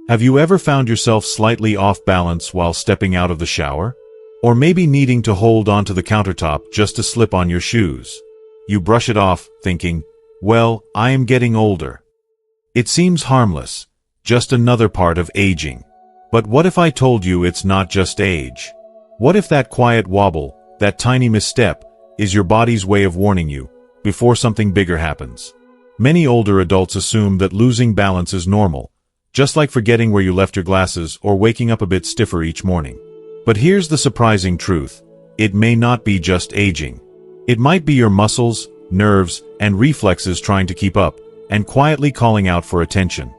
Have you ever found yourself slightly off balance while stepping out of the shower? Or maybe needing to hold onto the countertop just to slip on your shoes? You brush it off, thinking, well, I am getting older. It seems harmless, just another part of aging. But what if I told you it's not just age? What if that quiet wobble, that tiny misstep, is your body's way of warning you before something bigger happens? Many older adults assume that losing balance is normal, just like forgetting where you left your glasses or waking up a bit stiffer each morning. But here's the surprising truth. It may not be just aging. It might be your muscles, nerves, and reflexes trying to keep up and quietly calling out for attention.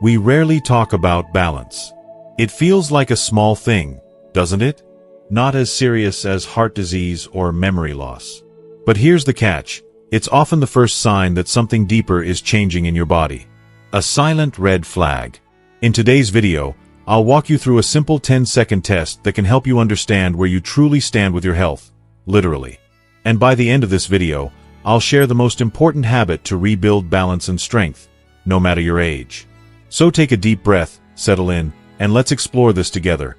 We rarely talk about balance. It feels like a small thing, doesn't it? Not as serious as heart disease or memory loss. But here's the catch. It's often the first sign that something deeper is changing in your body. A silent red flag. In today's video, I'll walk you through a simple 10-second test that can help you understand where you truly stand with your health, literally. And by the end of this video, I'll share the most important habit to rebuild balance and strength, no matter your age. So take a deep breath, settle in, and let's explore this together.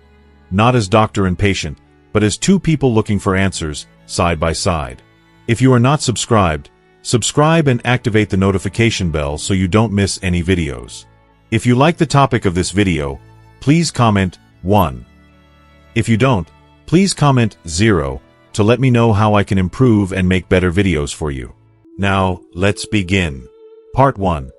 Not as doctor and patient, but as two people looking for answers, side by side. If you are not subscribed, subscribe and activate the notification bell so you don't miss any videos. If you like the topic of this video, please comment 1. If you don't, please comment 0 to let me know how I can improve and make better videos for you. Now, let's begin. Part 1.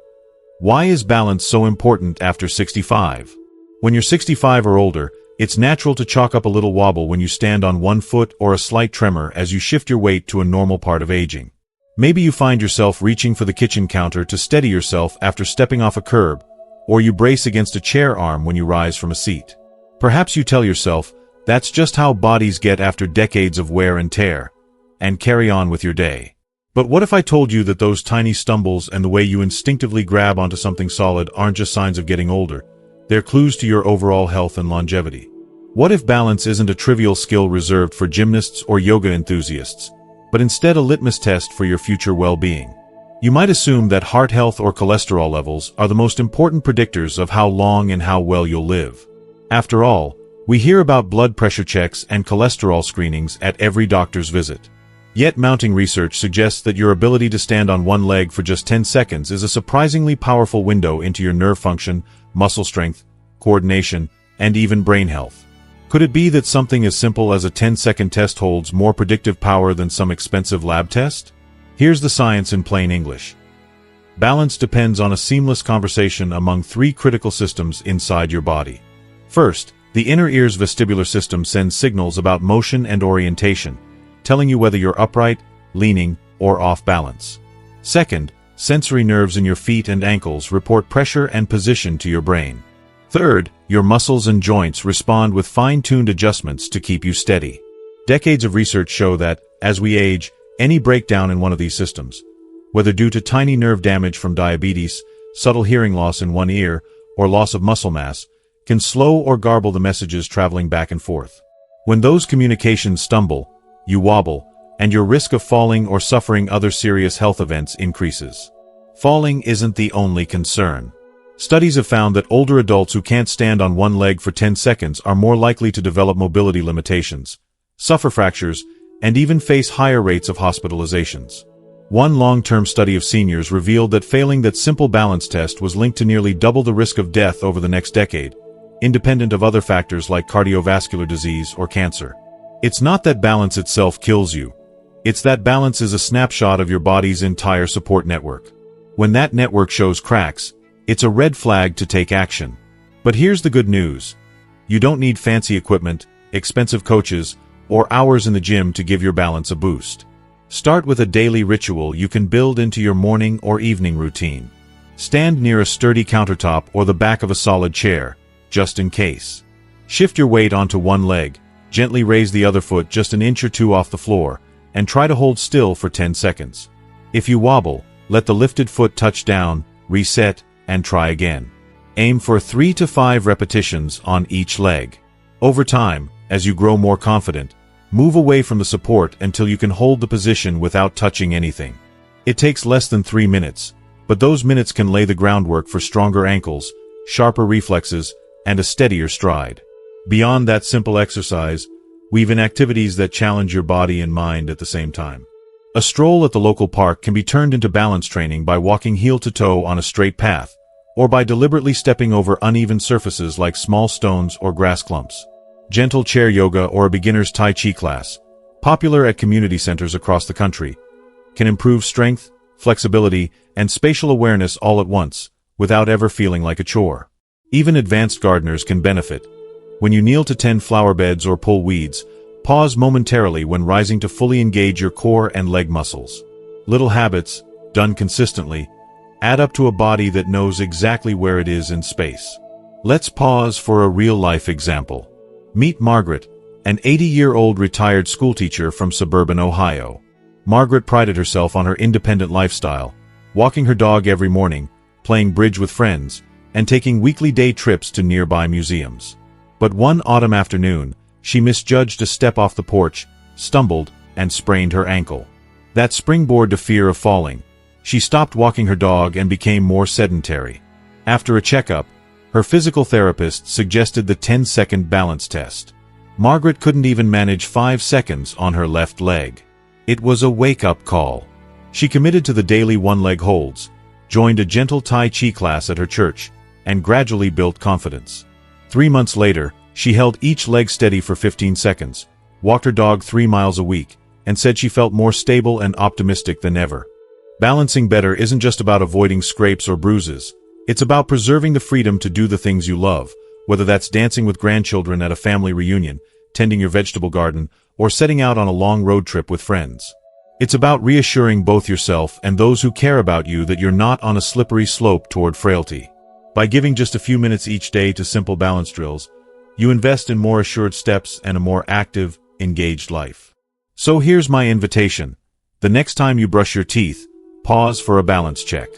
Why is balance so important after 65? When you're 65 or older, it's natural to chalk up a little wobble when you stand on one foot or a slight tremor as you shift your weight to a normal part of aging. Maybe you find yourself reaching for the kitchen counter to steady yourself after stepping off a curb, or you brace against a chair arm when you rise from a seat. Perhaps you tell yourself, that's just how bodies get after decades of wear and tear, and carry on with your day. But what if I told you that those tiny stumbles and the way you instinctively grab onto something solid aren't just signs of getting older? They're clues to your overall health and longevity. What if balance isn't a trivial skill reserved for gymnasts or yoga enthusiasts, but instead a litmus test for your future well-being? You might assume that heart health or cholesterol levels are the most important predictors of how long and how well you'll live. After all, we hear about blood pressure checks and cholesterol screenings at every doctor's visit. Yet mounting research suggests that your ability to stand on one leg for just 10 seconds is a surprisingly powerful window into your nerve function, muscle strength, coordination, and even brain health. Could it be that something as simple as a 10-second test holds more predictive power than some expensive lab test? Here's the science in plain English. Balance depends on a seamless conversation among three critical systems inside your body. First, the inner ear's vestibular system sends signals about motion and orientation, telling you whether you're upright, leaning, or off balance. Second, sensory nerves in your feet and ankles report pressure and position to your brain. Third, your muscles and joints respond with fine-tuned adjustments to keep you steady. Decades of research show that, as we age, any breakdown in one of these systems, whether due to tiny nerve damage from diabetes, subtle hearing loss in one ear, or loss of muscle mass, can slow or garble the messages traveling back and forth. When those communications stumble, you wobble, and your risk of falling or suffering other serious health events increases. Falling isn't the only concern. Studies have found that older adults who can't stand on one leg for 10 seconds are more likely to develop mobility limitations, suffer fractures, and even face higher rates of hospitalizations. One long-term study of seniors revealed that failing that simple balance test was linked to nearly double the risk of death over the next decade, independent of other factors like cardiovascular disease or cancer. It's not that balance itself kills you. It's that balance is a snapshot of your body's entire support network. When that network shows cracks, it's a red flag to take action. But here's the good news. You don't need fancy equipment, expensive coaches, or hours in the gym to give your balance a boost. Start with a daily ritual you can build into your morning or evening routine. Stand near a sturdy countertop or the back of a solid chair, just in case. Shift your weight onto one leg, gently raise the other foot just an inch or two off the floor, and try to hold still for 10 seconds. If you wobble, let the lifted foot touch down, reset, and try again. Aim for 3 to 5 repetitions on each leg. Over time, as you grow more confident, move away from the support until you can hold the position without touching anything. It takes less than 3 minutes, but those minutes can lay the groundwork for stronger ankles, sharper reflexes, and a steadier stride. Beyond that simple exercise, weave in activities that challenge your body and mind at the same time. A stroll at the local park can be turned into balance training by walking heel to toe on a straight path, or by deliberately stepping over uneven surfaces like small stones or grass clumps. Gentle chair yoga or a beginner's Tai Chi class, popular at community centers across the country, can improve strength, flexibility, and spatial awareness all at once, without ever feeling like a chore. Even advanced gardeners can benefit. When you kneel to tend flower beds or pull weeds, pause momentarily when rising to fully engage your core and leg muscles. Little habits, done consistently, add up to a body that knows exactly where it is in space. Let's pause for a real-life example. Meet Margaret, an 80-year-old retired schoolteacher from suburban Ohio. Margaret prided herself on her independent lifestyle, walking her dog every morning, playing bridge with friends, and taking weekly day trips to nearby museums. But one autumn afternoon, she misjudged a step off the porch, stumbled, and sprained her ankle. That springboard to fear of falling. She stopped walking her dog and became more sedentary. After a checkup, her physical therapist suggested the 10-second balance test. Margaret couldn't even manage 5 seconds on her left leg. It was a wake-up call. She committed to the daily one-leg holds, joined a gentle Tai Chi class at her church, and gradually built confidence. 3 months later, she held each leg steady for 15 seconds, walked her dog 3 miles a week, and said she felt more stable and optimistic than ever. Balancing better isn't just about avoiding scrapes or bruises. It's about preserving the freedom to do the things you love, whether that's dancing with grandchildren at a family reunion, tending your vegetable garden, or setting out on a long road trip with friends. It's about reassuring both yourself and those who care about you that you're not on a slippery slope toward frailty. By giving just a few minutes each day to simple balance drills, you invest in more assured steps and a more active, engaged life. So here's my invitation. The next time you brush your teeth, pause for a balance check.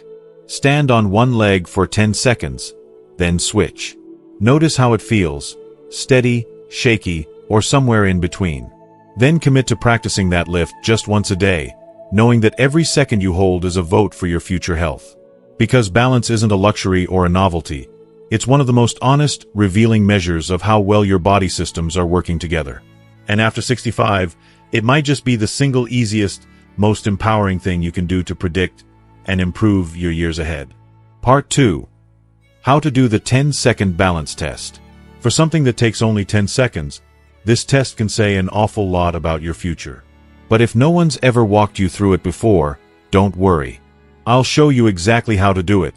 Stand on one leg for 10 seconds, then switch. Notice how it feels, steady, shaky, or somewhere in between. Then commit to practicing that lift just once a day, knowing that every second you hold is a vote for your future health. Because balance isn't a luxury or a novelty. It's one of the most honest, revealing measures of how well your body systems are working together. And after 65, it might just be the single easiest, most empowering thing you can do to predict and improve your years ahead. Part 2. How to do the 10-second balance test. For something that takes only 10 seconds, this test can say an awful lot about your future. But if no one's ever walked you through it before, don't worry. I'll show you exactly how to do it.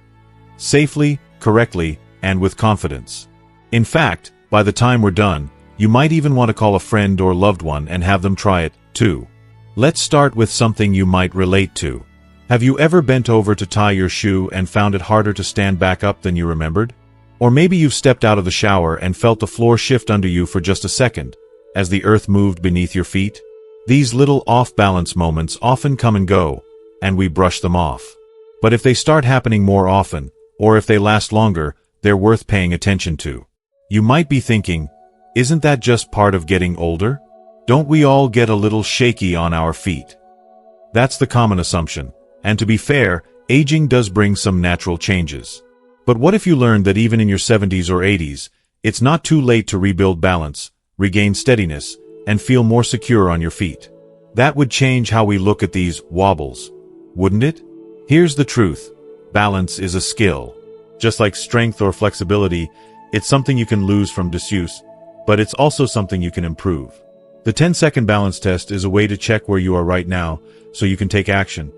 Safely, correctly, and with confidence. In fact, by the time we're done, you might even want to call a friend or loved one and have them try it, too. Let's start with something you might relate to. Have you ever bent over to tie your shoe and found it harder to stand back up than you remembered? Or maybe you've stepped out of the shower and felt the floor shift under you for just a second, as the earth moved beneath your feet? These little off-balance moments often come and go, and we brush them off. But if they start happening more often, or if they last longer, they're worth paying attention to. You might be thinking, isn't that just part of getting older? Don't we all get a little shaky on our feet? That's the common assumption. And to be fair, aging does bring some natural changes. But what if you learned that even in your 70s or 80s, it's not too late to rebuild balance, regain steadiness, and feel more secure on your feet? That would change how we look at these wobbles, wouldn't it? Here's the truth. Balance is a skill. Just like strength or flexibility, it's something you can lose from disuse, but it's also something you can improve. The 10-second balance test is a way to check where you are right now, so you can take action.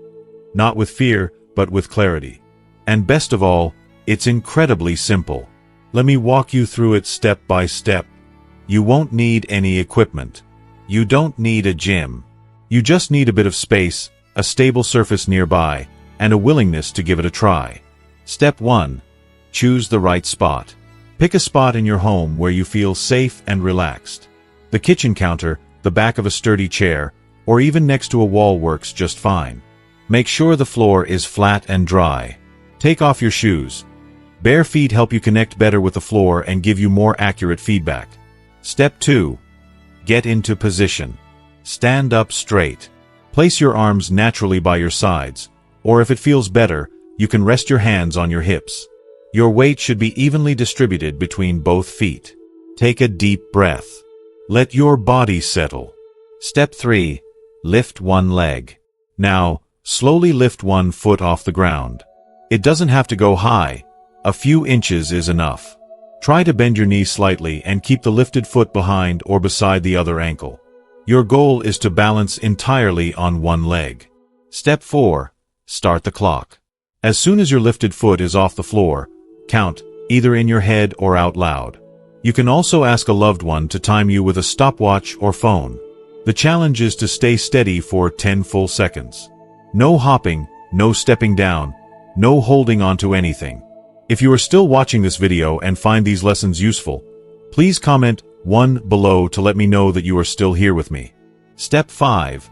Not with fear, but with clarity. And best of all, it's incredibly simple. Let me walk you through it step by step. You won't need any equipment. You don't need a gym. You just need a bit of space, a stable surface nearby, and a willingness to give it a try. Step 1. Choose the right spot. Pick a spot in your home where you feel safe and relaxed. The kitchen counter, the back of a sturdy chair, or even next to a wall works just fine. Make sure the floor is flat and dry. Take off your shoes. Bare feet help you connect better with the floor and give you more accurate feedback. Step 2. Get into position. Stand up straight. Place your arms naturally by your sides, or if it feels better, you can rest your hands on your hips. Your weight should be evenly distributed between both feet. Take a deep breath. Let your body settle. Step 3. Lift one leg. Now, slowly lift one foot off the ground. It doesn't have to go high. A few inches is enough. Try to bend your knee slightly and keep the lifted foot behind or beside the other ankle. Your goal is to balance entirely on one leg. Step 4. Start the clock. As soon as your lifted foot is off the floor, count, either in your head or out loud. You can also ask a loved one to time you with a stopwatch or phone. The challenge is to stay steady for 10 full seconds. No hopping, no stepping down, no holding onto anything. If you are still watching this video and find these lessons useful, please comment 1 below to let me know that you are still here with me. Step 5.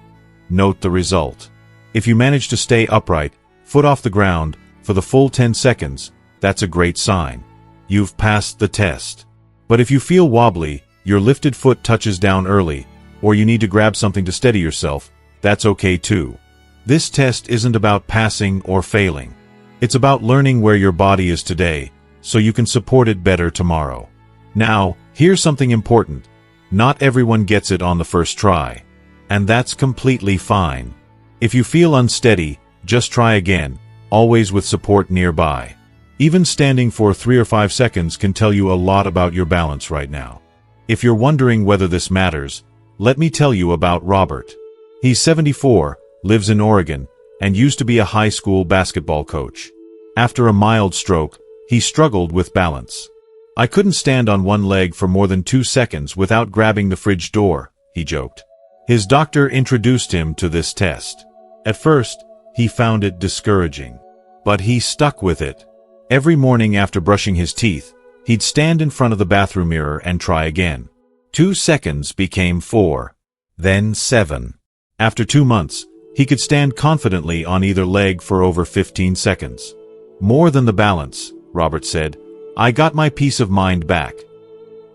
Note the result. If you manage to stay upright, foot off the ground, for the full 10 seconds, that's a great sign. You've passed the test. But if you feel wobbly, your lifted foot touches down early, or you need to grab something to steady yourself, that's okay too. This test isn't about passing or failing. It's about learning where your body is today, so you can support it better tomorrow. Now, here's something important. Not everyone gets it on the first try. And that's completely fine. If you feel unsteady, just try again, always with support nearby. Even standing for 3 or 5 seconds can tell you a lot about your balance right now. If you're wondering whether this matters, let me tell you about Robert. He's 74, lives in Oregon, and used to be a high school basketball coach. After a mild stroke, he struggled with balance. "I couldn't stand on one leg for more than 2 seconds without grabbing the fridge door," he joked. His doctor introduced him to this test. At first, he found it discouraging. But he stuck with it. Every morning after brushing his teeth, he'd stand in front of the bathroom mirror and try again. 2 seconds became 4, then 7. After 2 months, he could stand confidently on either leg for over 15 seconds. "More than the balance," Robert said. "I got my peace of mind back."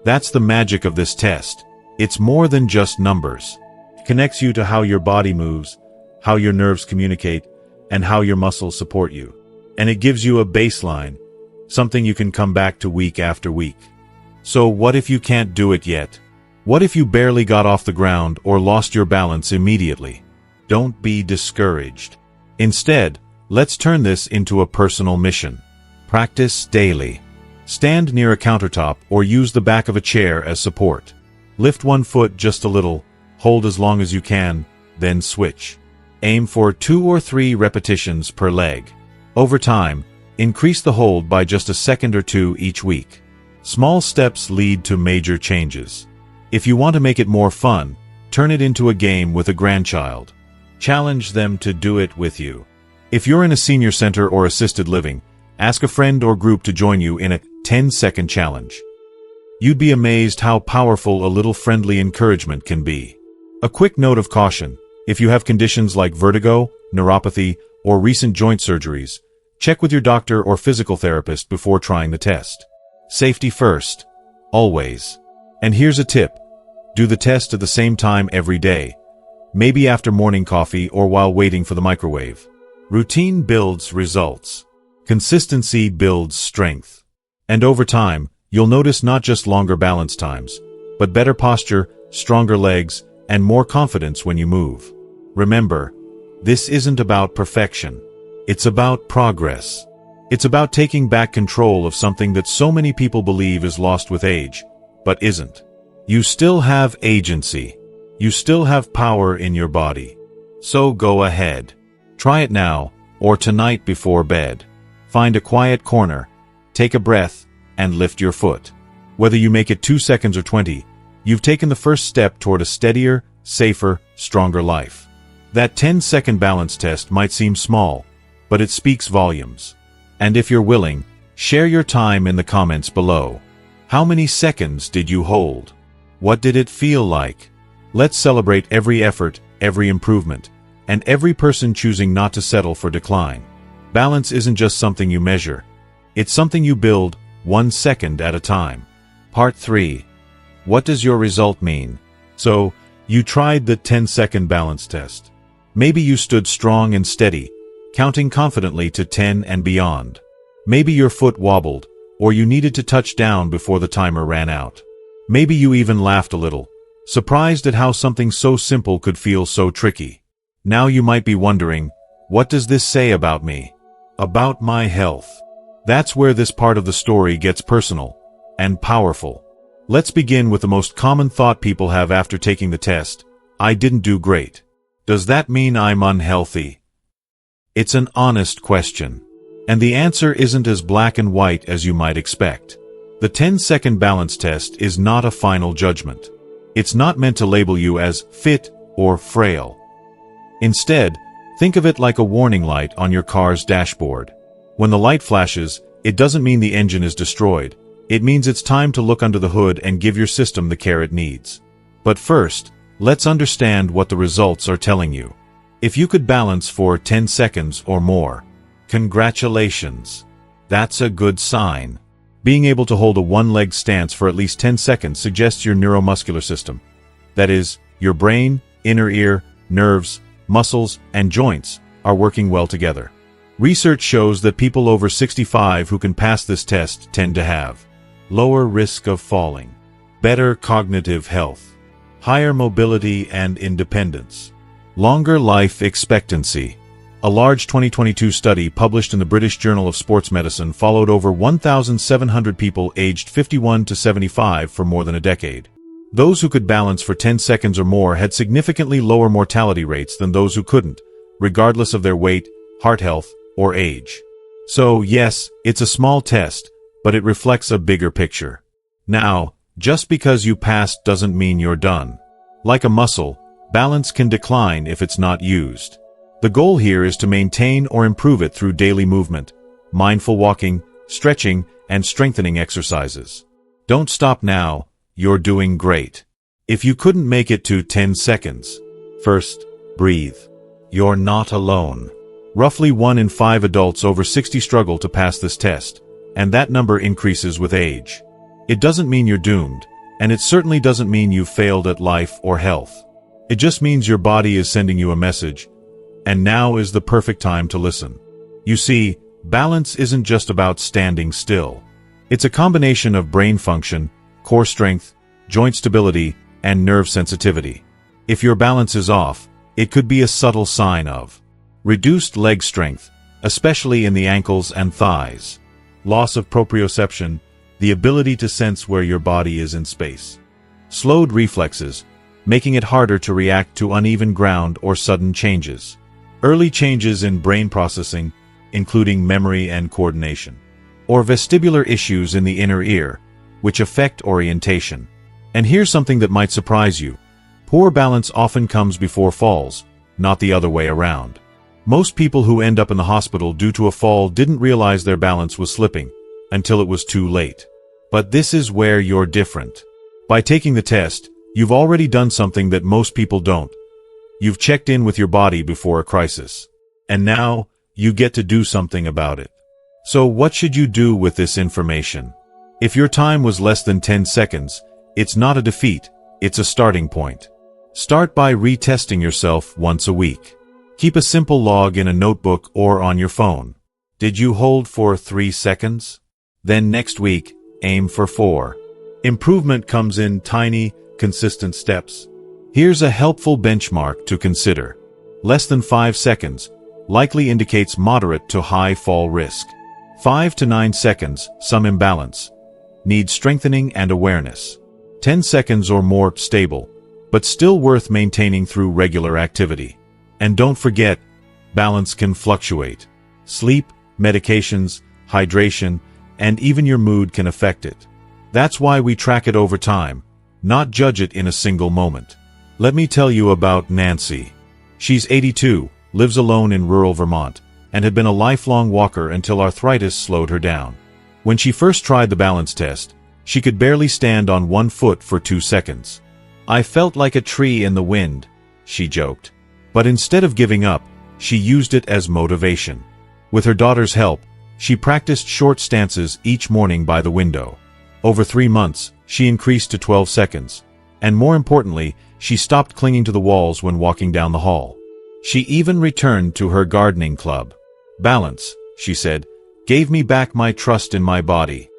That's the magic of this test. It's more than just numbers. It connects you to how your body moves, how your nerves communicate, and how your muscles support you. And it gives you a baseline, something you can come back to week after week. So what if you can't do it yet? What if you barely got off the ground or lost your balance immediately? Don't be discouraged. Instead, let's turn this into a personal mission. Practice daily. Stand near a countertop or use the back of a chair as support. Lift one foot just a little, hold as long as you can, then switch. Aim for 2 or 3 repetitions per leg. Over time, increase the hold by just a second or 2 each week. Small steps lead to major changes. If you want to make it more fun, turn it into a game with a grandchild. Challenge them to do it with you. If you're in a senior center or assisted living, ask a friend or group to join you in a 10-second challenge. You'd be amazed how powerful a little friendly encouragement can be. A quick note of caution: if you have conditions like vertigo, neuropathy, or recent joint surgeries, check with your doctor or physical therapist before trying the test. Safety first, always. And here's a tip: do the test at the same time every day, maybe after morning coffee or while waiting for the microwave. Routine builds results. Consistency builds strength. And over time, you'll notice not just longer balance times, but better posture, stronger legs, and more confidence when you move. Remember, this isn't about perfection. It's about progress. It's about taking back control of something that so many people believe is lost with age, but isn't. You still have agency. You still have power in your body. So go ahead. Try it now, or tonight before bed. Find a quiet corner, take a breath, and lift your foot. Whether you make it 2 seconds or 20, you've taken the first step toward a steadier, safer, stronger life. That 10-second balance test might seem small, but it speaks volumes. And if you're willing, share your time in the comments below. How many seconds did you hold? What did it feel like? Let's celebrate every effort, every improvement, and every person choosing not to settle for decline. Balance isn't just something you measure. It's something you build 1 second at a time. Part 3. What does your result mean? So, you tried the 10-second balance test. Maybe you stood strong and steady, counting confidently to 10 and beyond. Maybe your foot wobbled, or you needed to touch down before the timer ran out. Maybe you even laughed a little, surprised at how something so simple could feel so tricky. Now you might be wondering, what does this say about me? About my health? That's where this part of the story gets personal and powerful. Let's begin with the most common thought people have after taking the test. I didn't do great. Does that mean I'm unhealthy? It's an honest question. And the answer isn't as black and white as you might expect. The 10-second balance test is not a final judgment. It's not meant to label you as fit or frail. Instead, think of it like a warning light on your car's dashboard. When the light flashes, it doesn't mean the engine is destroyed. It means it's time to look under the hood and give your system the care it needs. But first, let's understand what the results are telling you. If you could balance for 10 seconds or more, congratulations. That's a good sign. Being able to hold a one-leg stance for at least 10 seconds suggests your neuromuscular system. That is, your brain, inner ear, nerves, muscles, and joints are working well together. Research shows that people over 65 who can pass this test tend to have lower risk of falling, better cognitive health, higher mobility and independence, longer life expectancy. A large 2022 study published in the British Journal of Sports Medicine followed over 1,700 people aged 51 to 75 for more than a decade. Those who could balance for 10 seconds or more had significantly lower mortality rates than those who couldn't, regardless of their weight, heart health, or age. So, yes, it's a small test, but it reflects a bigger picture. Now, just because you passed doesn't mean you're done. Like a muscle, balance can decline if it's not used. The goal here is to maintain or improve it through daily movement, mindful walking, stretching, and strengthening exercises. Don't stop now, you're doing great. If you couldn't make it to 10 seconds, first, breathe. You're not alone. Roughly 1 in 5 adults over 60 struggle to pass this test, and that number increases with age. It doesn't mean you're doomed, and it certainly doesn't mean you've failed at life or health. It just means your body is sending you a message, and now is the perfect time to listen. You see, balance isn't just about standing still. It's a combination of brain function, core strength, joint stability, and nerve sensitivity. If your balance is off, it could be a subtle sign of reduced leg strength, especially in the ankles and thighs, loss of proprioception, the ability to sense where your body is in space, slowed reflexes, making it harder to react to uneven ground or sudden changes, early changes in brain processing, including memory and coordination, or vestibular issues in the inner ear, which affect orientation. And here's something that might surprise you. Poor balance often comes before falls, not the other way around. Most people who end up in the hospital due to a fall didn't realize their balance was slipping until it was too late. But this is where you're different. By taking the test, you've already done something that most people don't. You've checked in with your body before a crisis. And now, you get to do something about it. So what should you do with this information? If your time was less than 10 seconds, it's not a defeat, it's a starting point. Start by retesting yourself once a week. Keep a simple log in a notebook or on your phone. Did you hold for 3 seconds? Then next week, aim for 4. Improvement comes in tiny, consistent steps. Here's a helpful benchmark to consider. Less than 5 seconds likely indicates moderate to high fall risk. 5 to 9 seconds, some imbalance. Needs strengthening and awareness. 10 seconds or more, stable, but still worth maintaining through regular activity. And don't forget, balance can fluctuate. Sleep, medications, hydration, and even your mood can affect it. That's why we track it over time, not judge it in a single moment. Let me tell you about Nancy. She's 82, lives alone in rural Vermont, and had been a lifelong walker until arthritis slowed her down. When she first tried the balance test, she could barely stand on one foot for 2 seconds. "I felt like a tree in the wind," she joked. But instead of giving up, she used it as motivation. With her daughter's help, she practiced short stances each morning by the window. Over 3 months, she increased to 12 seconds. And more importantly, she stopped clinging to the walls when walking down the hall. She even returned to her gardening club. "Balance," she said, gave me back my trust in my body.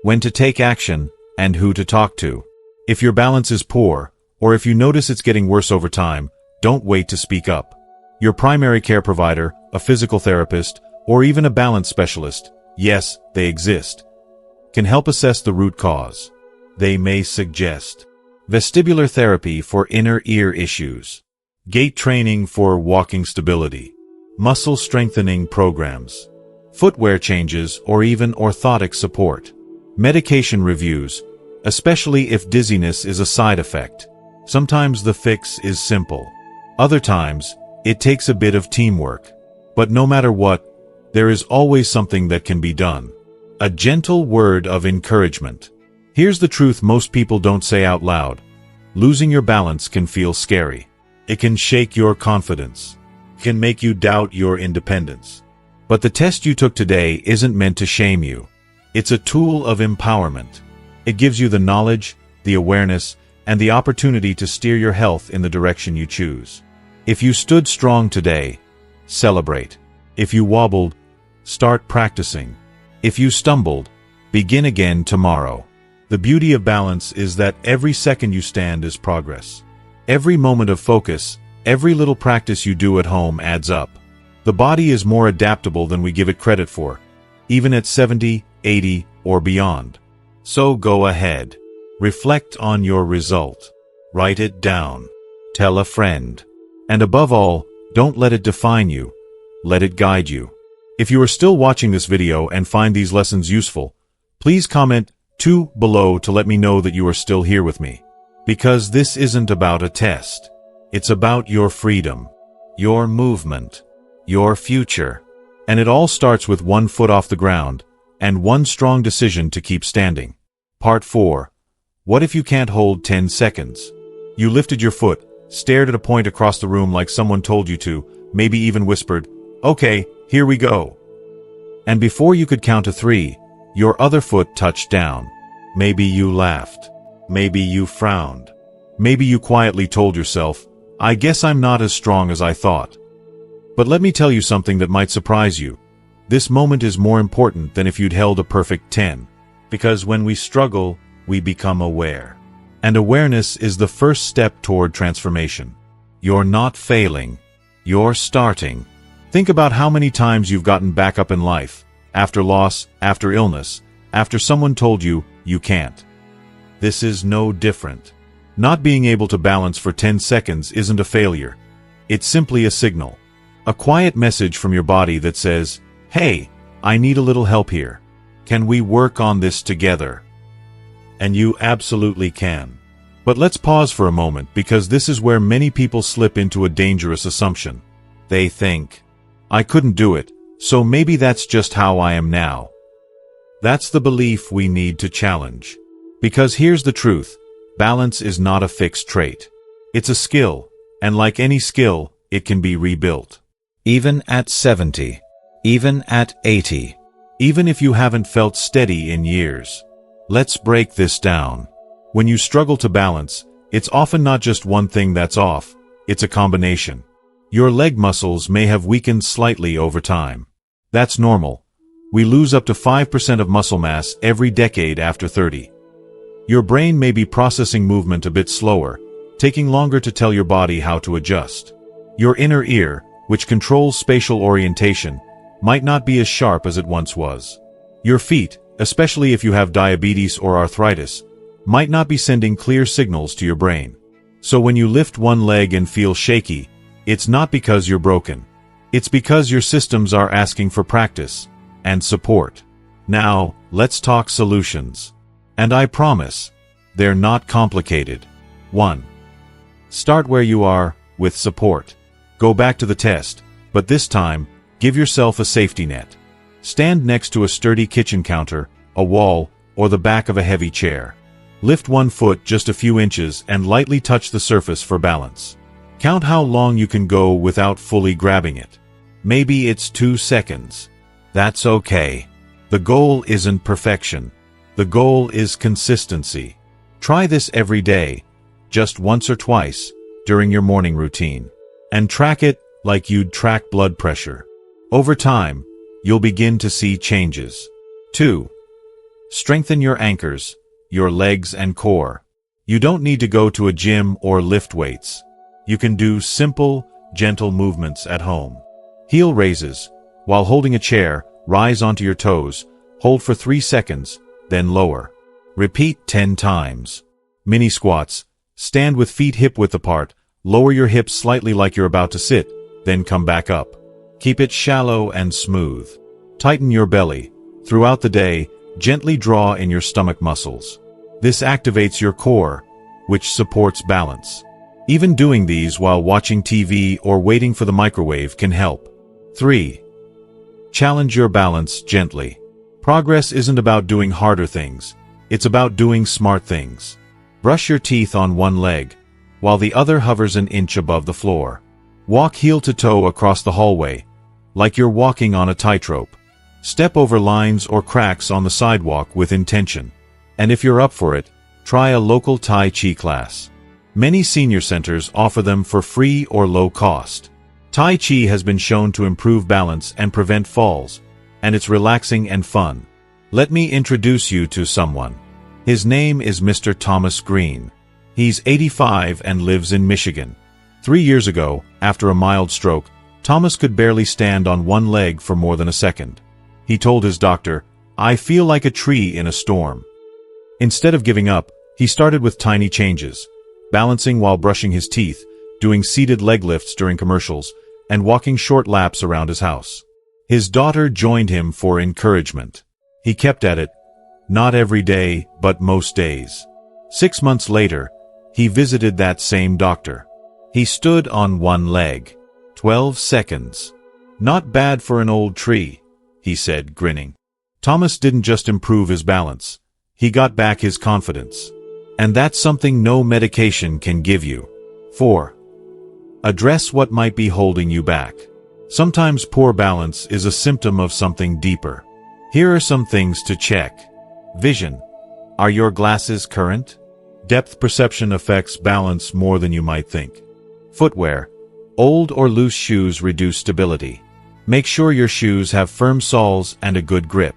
When to take action, and who to talk to. If your balance is poor, or if you notice it's getting worse over time, don't wait to speak up. Your primary care provider, a physical therapist, or even a balance specialist, yes, they exist, can help assess the root cause. They may suggest vestibular therapy for inner ear issues, gait training for walking stability, muscle strengthening programs, footwear changes, or even orthotic support. Medication reviews, especially if dizziness is a side effect. Sometimes the fix is simple. Other times, it takes a bit of teamwork. But no matter what, there is always something that can be done. A gentle word of encouragement. Here's the truth most people don't say out loud. Losing your balance can feel scary. It can shake your confidence. It can make you doubt your independence. But the test you took today isn't meant to shame you. It's a tool of empowerment. It gives you the knowledge, the awareness, and the opportunity to steer your health in the direction you choose. If you stood strong today, celebrate. If you wobbled, start practicing. If you stumbled, begin again tomorrow. The beauty of balance is that every second you stand is progress. Every moment of focus, every little practice you do at home adds up. The body is more adaptable than we give it credit for, even at 70, 80, or beyond. So go ahead. Reflect on your result. Write it down. Tell a friend. And above all, don't let it define you. Let it guide you. If you are still watching this video and find these lessons useful, please comment 2 below to let me know that you are still here with me. Because this isn't about a test. It's about your freedom, your movement, your future. And it all starts with 1 foot off the ground and 1 strong decision to keep standing. Part 4. What if you can't hold 10 seconds? You lifted your foot, stared at a point across the room like someone told you to, maybe even whispered, "Okay, here we go." And before you could count to 3, your other foot touched down. Maybe you laughed. Maybe you frowned. Maybe you quietly told yourself, "I guess I'm not as strong as I thought." But let me tell you something that might surprise you. This moment is more important than if you'd held a perfect 10. Because when we struggle, we become aware. And awareness is the first step toward transformation. You're not failing. You're starting. Think about how many times you've gotten back up in life, after loss, after illness, after someone told you, you can't. This is no different. Not being able to balance for 10 seconds isn't a failure. It's simply a signal. A quiet message from your body that says, "Hey, I need a little help here. Can we work on this together?" And you absolutely can. But let's pause for a moment because this is where many people slip into a dangerous assumption. They think, "I couldn't do it, so maybe that's just how I am now." That's the belief we need to challenge. Because here's the truth, balance is not a fixed trait. It's a skill, and like any skill, it can be rebuilt. Even at 70, even at 80, even if you haven't felt steady in years. Let's break this down. When you struggle to balance, it's often not just one thing that's off, it's a combination. Your leg muscles may have weakened slightly over time. That's normal. We lose up to 5% of muscle mass every decade after 30. Your brain may be processing movement a bit slower, taking longer to tell your body how to adjust. Your inner ear, which controls spatial orientation, might not be as sharp as it once was. Your feet, especially if you have diabetes or arthritis, might not be sending clear signals to your brain. So when you lift one leg and feel shaky, it's not because you're broken. It's because your systems are asking for practice and support. Now, let's talk solutions. And I promise, they're not complicated. 1. Start where you are, with support. Go back to the test, but this time, give yourself a safety net. Stand next to a sturdy kitchen counter, a wall, or the back of a heavy chair. Lift one foot just a few inches and lightly touch the surface for balance. Count how long you can go without fully grabbing it. Maybe it's 2 seconds. That's okay. The goal isn't perfection. The goal is consistency. Try this every day, just once or twice, during your morning routine. And track it like you'd track blood pressure. Over time, you'll begin to see changes. 2. Strengthen your anchors, your legs and core. You don't need to go to a gym or lift weights. You can do simple, gentle movements at home. Heel raises. While holding a chair, rise onto your toes, hold for 3 seconds, then lower. Repeat 10 times. Mini squats. Stand with feet hip-width apart, lower your hips slightly like you're about to sit, then come back up. Keep it shallow and smooth. Tighten your belly. Throughout the day, gently draw in your stomach muscles. This activates your core, which supports balance. Even doing these while watching TV or waiting for the microwave can help. 3. Challenge your balance gently. Progress isn't about doing harder things. It's about doing smart things. Brush your teeth on one leg, while the other hovers an inch above the floor. Walk heel to toe across the hallway, like you're walking on a tightrope. Step over lines or cracks on the sidewalk with intention. And if you're up for it, try a local Tai Chi class. Many senior centers offer them for free or low cost. Tai Chi has been shown to improve balance and prevent falls, and it's relaxing and fun. Let me introduce you to someone. His name is Mr. Thomas Green. He's 85 and lives in Michigan. 3 years ago, after a mild stroke, Thomas could barely stand on one leg for more than a second. He told his doctor, "I feel like a tree in a storm." Instead of giving up, he started with tiny changes, balancing while brushing his teeth, doing seated leg lifts during commercials, and walking short laps around his house. His daughter joined him for encouragement. He kept at it, not every day, but most days. 6 months later, he visited that same doctor. He stood on one leg. 12 seconds. "Not bad for an old tree," he said, grinning. Thomas didn't just improve his balance. He got back his confidence. And that's something no medication can give you. 4. Address what might be holding you back. Sometimes poor balance is a symptom of something deeper. Here are some things to check. Vision. Are your glasses current? Depth perception affects balance more than you might think. Footwear. Old or loose shoes reduce stability. Make sure your shoes have firm soles and a good grip.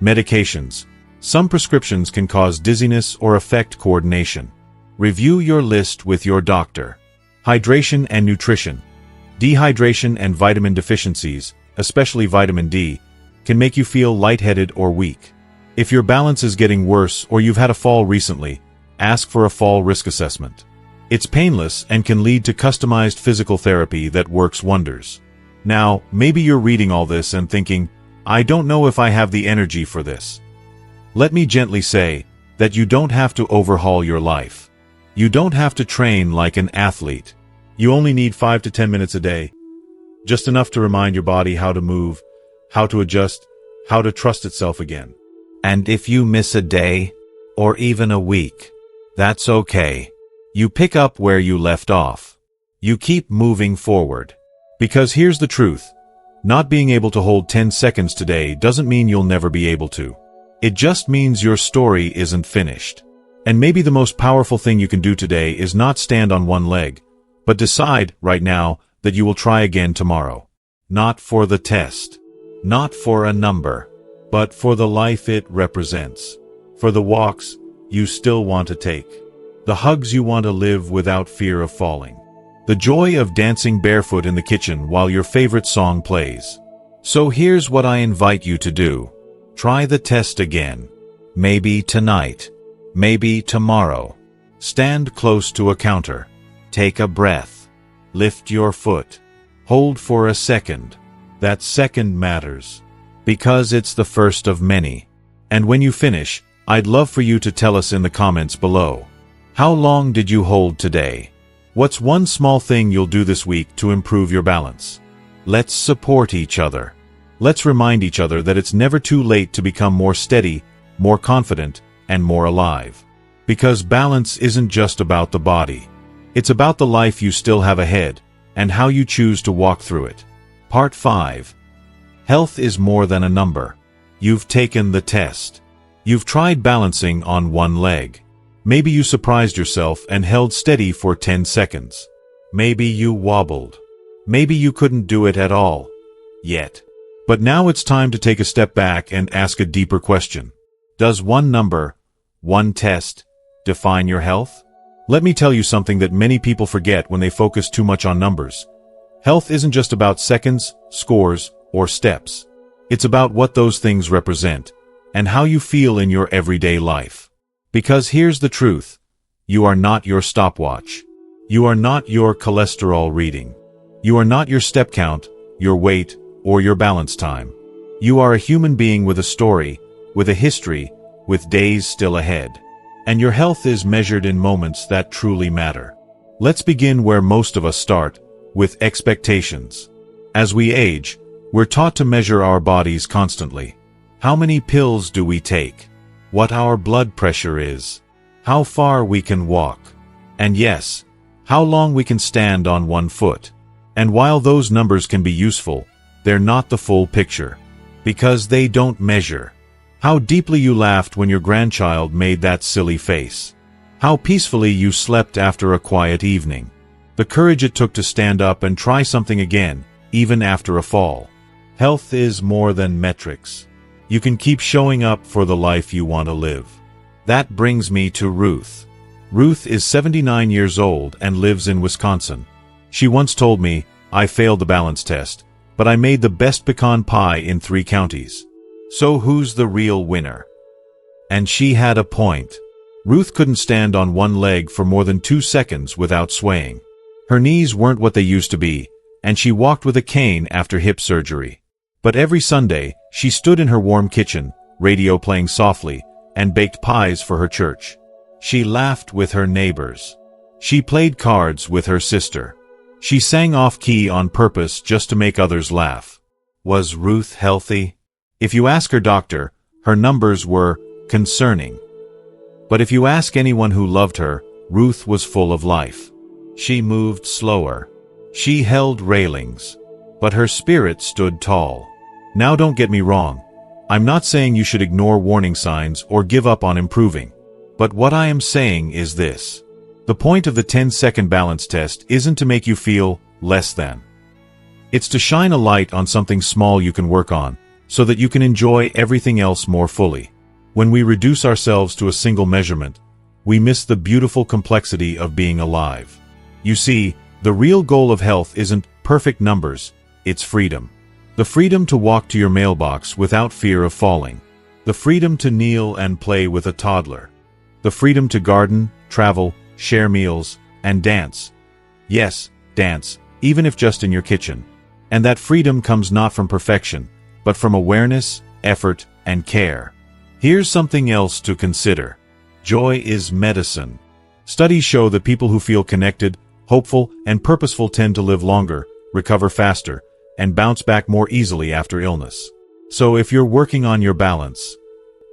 Medications. Some prescriptions can cause dizziness or affect coordination. Review your list with your doctor. Hydration and nutrition. Dehydration and vitamin deficiencies, especially vitamin D, can make you feel lightheaded or weak. If your balance is getting worse or you've had a fall recently, ask for a fall risk assessment. It's painless and can lead to customized physical therapy that works wonders. Now, maybe you're reading all this and thinking, "I don't know if I have the energy for this." Let me gently say that you don't have to overhaul your life. You don't have to train like an athlete. You only need 5 to 10 minutes a day. Just enough to remind your body how to move, how to adjust, how to trust itself again. And if you miss a day, or even a week, that's okay. You pick up where you left off. You keep moving forward. Because here's the truth. Not being able to hold 10 seconds today doesn't mean you'll never be able to. It just means your story isn't finished. And maybe the most powerful thing you can do today is not stand on one leg, but decide right now that you will try again tomorrow. Not for the test. Not for a number. But for the life it represents. For the walks you still want to take. The hugs you want to live without fear of falling. The joy of dancing barefoot in the kitchen while your favorite song plays. So here's what I invite you to do. Try the test again. Maybe tonight. Maybe tomorrow. Stand close to a counter. Take a breath. Lift your foot. Hold for a second. That second matters. Because it's the first of many. And when you finish, I'd love for you to tell us in the comments below. How long did you hold today? What's one small thing you'll do this week to improve your balance? Let's support each other. Let's remind each other that it's never too late to become more steady, more confident, and more alive. Because balance isn't just about the body. It's about the life you still have ahead, and how you choose to walk through it. Part 5. Health is more than a number. You've taken the test. You've tried balancing on one leg. Maybe you surprised yourself and held steady for 10 seconds. Maybe you wobbled. Maybe you couldn't do it at all. Yet. But now it's time to take a step back and ask a deeper question. Does one number, one test, define your health? Let me tell you something that many people forget when they focus too much on numbers. Health isn't just about seconds, scores, or steps. It's about what those things represent, and how you feel in your everyday life. Because here's the truth. You are not your stopwatch. You are not your cholesterol reading. You are not your step count, your weight, or your balance time. You are a human being with a story, with a history, with days still ahead. And your health is measured in moments that truly matter. Let's begin where most of us start, with expectations. As we age, we're taught to measure our bodies constantly. How many pills do we take? What our blood pressure is? How far we can walk? And yes, how long we can stand on one foot. And while those numbers can be useful, they're not the full picture. Because they don't measure. How deeply you laughed when your grandchild made that silly face. How peacefully you slept after a quiet evening. The courage it took to stand up and try something again, even after a fall. Health is more than metrics. You can keep showing up for the life you want to live. That brings me to Ruth. Ruth is 79 years old and lives in Wisconsin. She once told me, "I failed the balance test, but I made the best pecan pie in 3 counties. So who's the real winner?" And she had a point. Ruth couldn't stand on one leg for more than 2 seconds without swaying. Her knees weren't what they used to be, and she walked with a cane after hip surgery. But every Sunday, she stood in her warm kitchen, radio playing softly, and baked pies for her church. She laughed with her neighbors. She played cards with her sister. She sang off-key on purpose just to make others laugh. Was Ruth healthy? If you ask her doctor, her numbers were concerning. But if you ask anyone who loved her, Ruth was full of life. She moved slower. She held railings. But her spirit stood tall. Now don't get me wrong. I'm not saying you should ignore warning signs or give up on improving. But what I am saying is this. The point of the 10-second balance test isn't to make you feel less than. It's to shine a light on something small you can work on, so that you can enjoy everything else more fully. When we reduce ourselves to a single measurement, we miss the beautiful complexity of being alive. You see, the real goal of health isn't perfect numbers, it's freedom. The freedom to walk to your mailbox without fear of falling. The freedom to kneel and play with a toddler. The freedom to garden, travel, share meals, and dance. Yes, dance, even if just in your kitchen. And that freedom comes not from perfection, but from awareness, effort, and care. Here's something else to consider. Joy is medicine. Studies show that people who feel connected, hopeful, and purposeful tend to live longer, recover faster, and bounce back more easily after illness. So if you're working on your balance,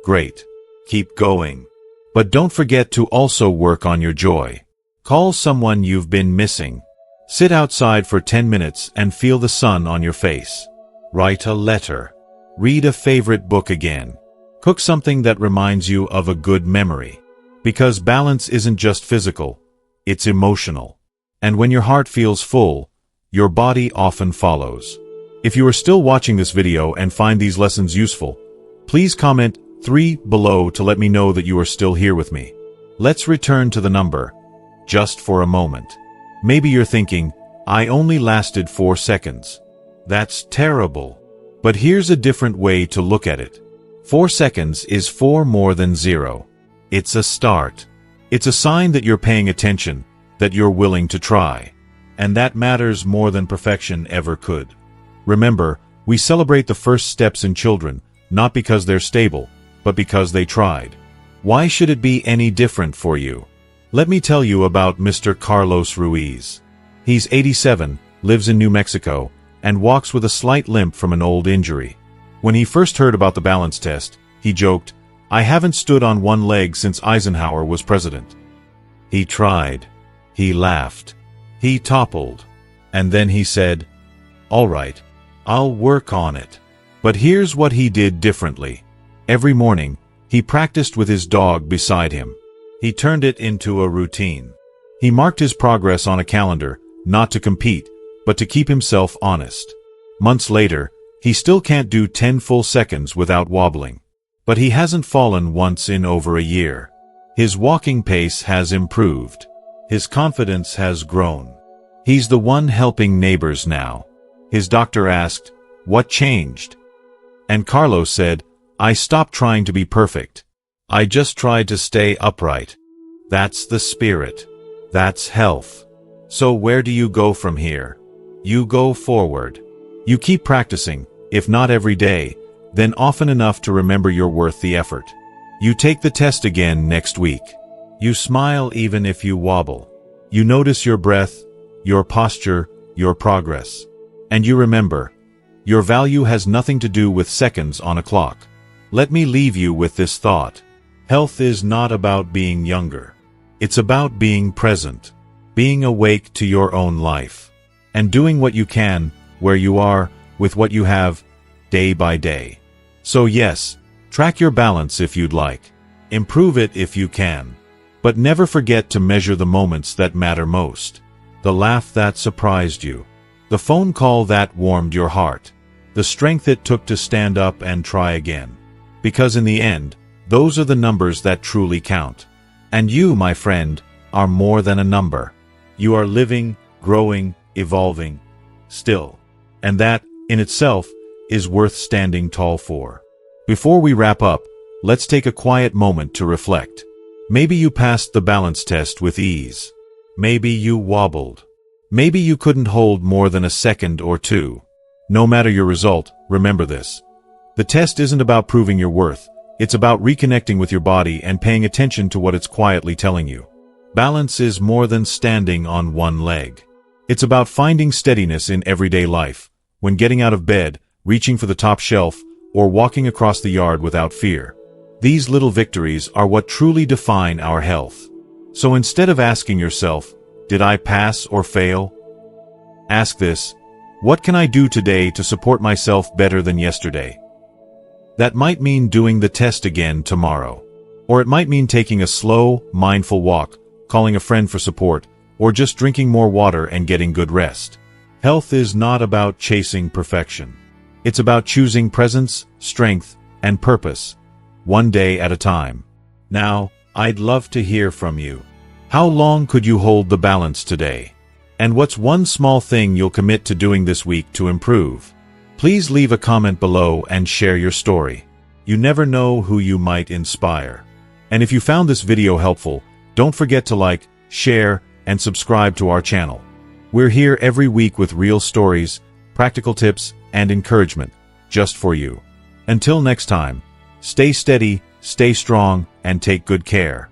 great. Keep going. But don't forget to also work on your joy. Call someone you've been missing. Sit outside for 10 minutes and feel the sun on your face. Write a letter. Read a favorite book again. Cook something that reminds you of a good memory. Because balance isn't just physical, it's emotional. And when your heart feels full, your body often follows. If you are still watching this video and find these lessons useful, please comment 3 below to let me know that you are still here with me. Let's return to the number, just for a moment. Maybe you're thinking, I only lasted 4 seconds. That's terrible. But here's a different way to look at it. 4 seconds is 4 more than 0. It's a start. It's a sign that you're paying attention, that you're willing to try. And that matters more than perfection ever could. Remember, we celebrate the first steps in children, not because they're stable, but because they tried. Why should it be any different for you? Let me tell you about Mr. Carlos Ruiz. He's 87, lives in New Mexico, and walks with a slight limp from an old injury. When he first heard about the balance test, he joked, "I haven't stood on one leg since Eisenhower was president." He tried. He laughed. He toppled. And then he said, "All right, I'll work on it." But here's what he did differently. Every morning, he practiced with his dog beside him. He turned it into a routine. He marked his progress on a calendar, not to compete, but to keep himself honest. Months later, He still can't do 10 full seconds without wobbling. But he hasn't fallen once in over a year. His walking pace has improved. His confidence has grown. He's the one helping neighbors now. His doctor asked, "What changed?" And Carlos said, "I stopped trying to be perfect. I just tried to stay upright." That's the spirit. That's health. So where do you go from here? You go forward. You keep practicing, if not every day, then often enough to remember you're worth the effort. You take the test again next week. You smile even if you wobble. You notice your breath, your posture, your progress. And you remember, your value has nothing to do with seconds on a clock. Let me leave you with this thought. Health is not about being younger. It's about being present, being awake to your own life, and doing what you can, where you are, with what you have, day by day. So yes, track your balance if you'd like. Improve it if you can. But never forget to measure the moments that matter most. The laugh that surprised you. The phone call that warmed your heart. The strength it took to stand up and try again. Because in the end, those are the numbers that truly count. And you, my friend, are more than a number. You are living, growing, evolving, still. And that, in itself, is worth standing tall for. Before we wrap up, let's take a quiet moment to reflect. Maybe you passed the balance test with ease. Maybe you wobbled. Maybe you couldn't hold more than a second or two. No matter your result, remember this. The test isn't about proving your worth. It's about reconnecting with your body and paying attention to what it's quietly telling you. Balance is more than standing on one leg. It's about finding steadiness in everyday life, when getting out of bed, reaching for the top shelf, or walking across the yard without fear. These little victories are what truly define our health. So instead of asking yourself, did I pass or fail? Ask this, what can I do today to support myself better than yesterday? That might mean doing the test again tomorrow. Or it might mean taking a slow, mindful walk, calling a friend for support, or just drinking more water and getting good rest. Health is not about chasing perfection. It's about choosing presence, strength, and purpose, one day at a time. Now, I'd love to hear from you. How long could you hold the balance today? And what's one small thing you'll commit to doing this week to improve? Please leave a comment below and share your story. You never know who you might inspire. And if you found this video helpful, don't forget to like, share, and subscribe to our channel. We're here every week with real stories, practical tips, and encouragement, just for you. Until next time, stay steady, stay strong, and take good care.